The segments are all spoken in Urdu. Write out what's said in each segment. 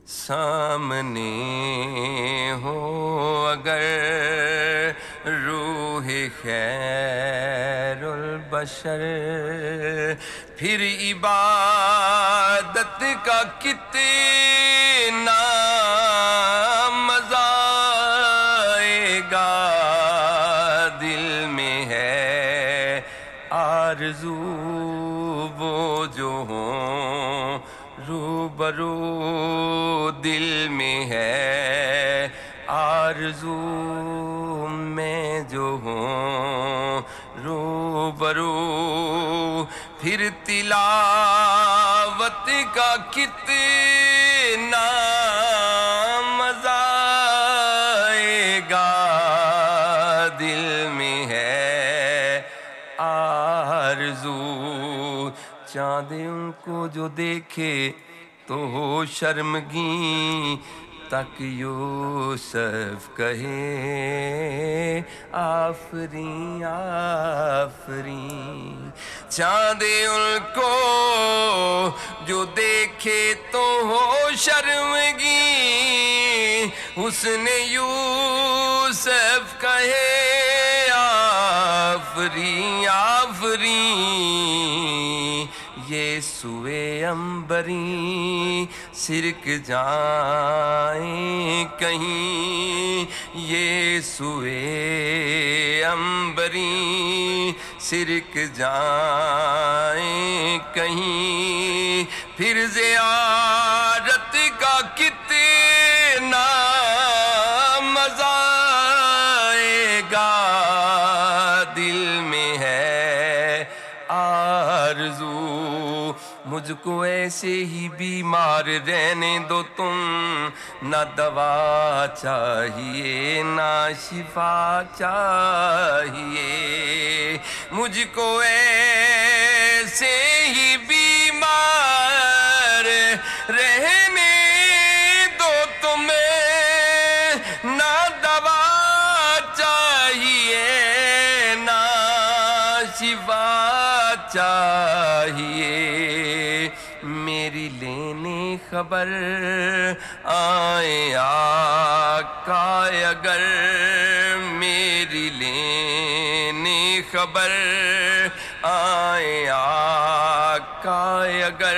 سامنے ہو اگر روح خیر البشر، پھر عبادت کا کتنا مزہ آئے گا۔ دل میں ہے آرزو وہ جو ہوں روبرو، دل میں ہے آرزو میں جو ہوں روبرو، پھر تلاوت کا کتنا مزہ آئے گا۔ دل میں ہے آرزو، چاند ان کو جو دیکھے تو ہو شرمگیں، تک یوسف کہے آفرین آفرین۔ چاند ان کو جو دیکھے تو ہو شرمگیں، حسن یوسف کہے آفرین آفرین۔ یہ سوئے عنبریں سرک جائیں کہیں، یہ سوئے عنبریں سرک جائیں کہیں، پھر زیارت کا کتنا مزہ آئے گا۔ دل میں ہے آرزو، مجھ کو ایسے ہی بیمار رہنے دو تم، نہ دوا چاہیے نہ شفا چاہیے۔ مجھ کو ایسے ہی بیمار رہنے دو تمہیں، نہ دوا چاہیے نہ شفا چاہیے۔ میری لینے خبر آئیں آقا اگر، میری لینے خبر آئیں آقا اگر،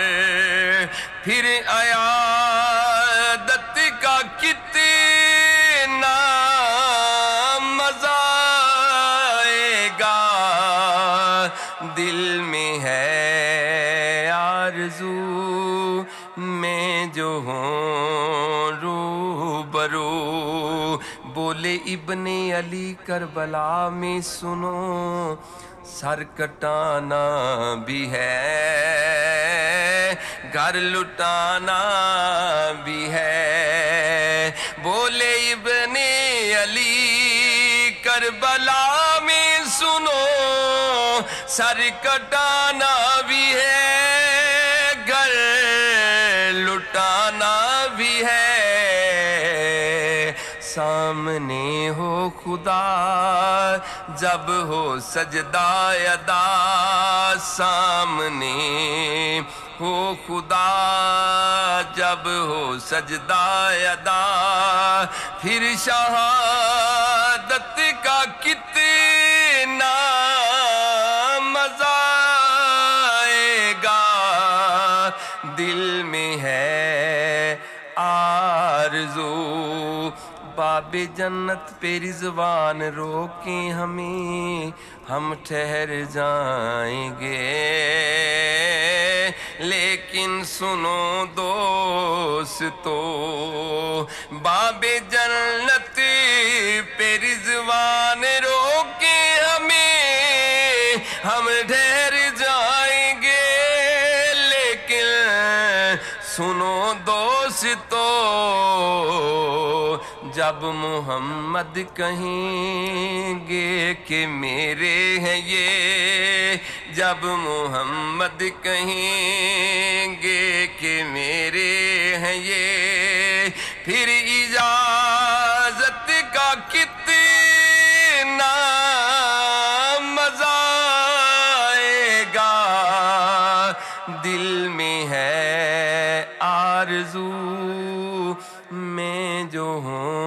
پھر عیادت کا کتنا مزہ آئے گا۔ دل میں ہے آرزو میں جو ہوں روبرو، بولے ابن علی کربلا میں سنو، سر کٹانا بھی ہے گھر لٹانا بھی ہے۔ بولے ابن علی کربلا میں سنو، سر کٹانا بھی ہے گھر لٹانا بھی ہے۔ سامنے ہو خدا جب ہو سجدہ ادا، سامنے ہو خدا جب ہو سجدہ ادا، پھر شہادت کا کتنا مزہ آئے گا۔ دل میں ہے آرزو، باب جنت پہ رضوان روکیں ہمیں، ہم ٹھہر جائیں گے۔ لیکن سنو دوستو، باب جنت پہ رضوان روکیں ہمیں، ہم ٹھہر جائیں گے۔ لیکن سنو دوستو، جب محمد کہیں گے کہ میرے ہیں یہ، جب محمد کہیں گے کہ میرے ہیں یہ، پھر اجازت کا کتنا مزہ آئے گا۔ دل میں ہے آرزو میں جو ہوں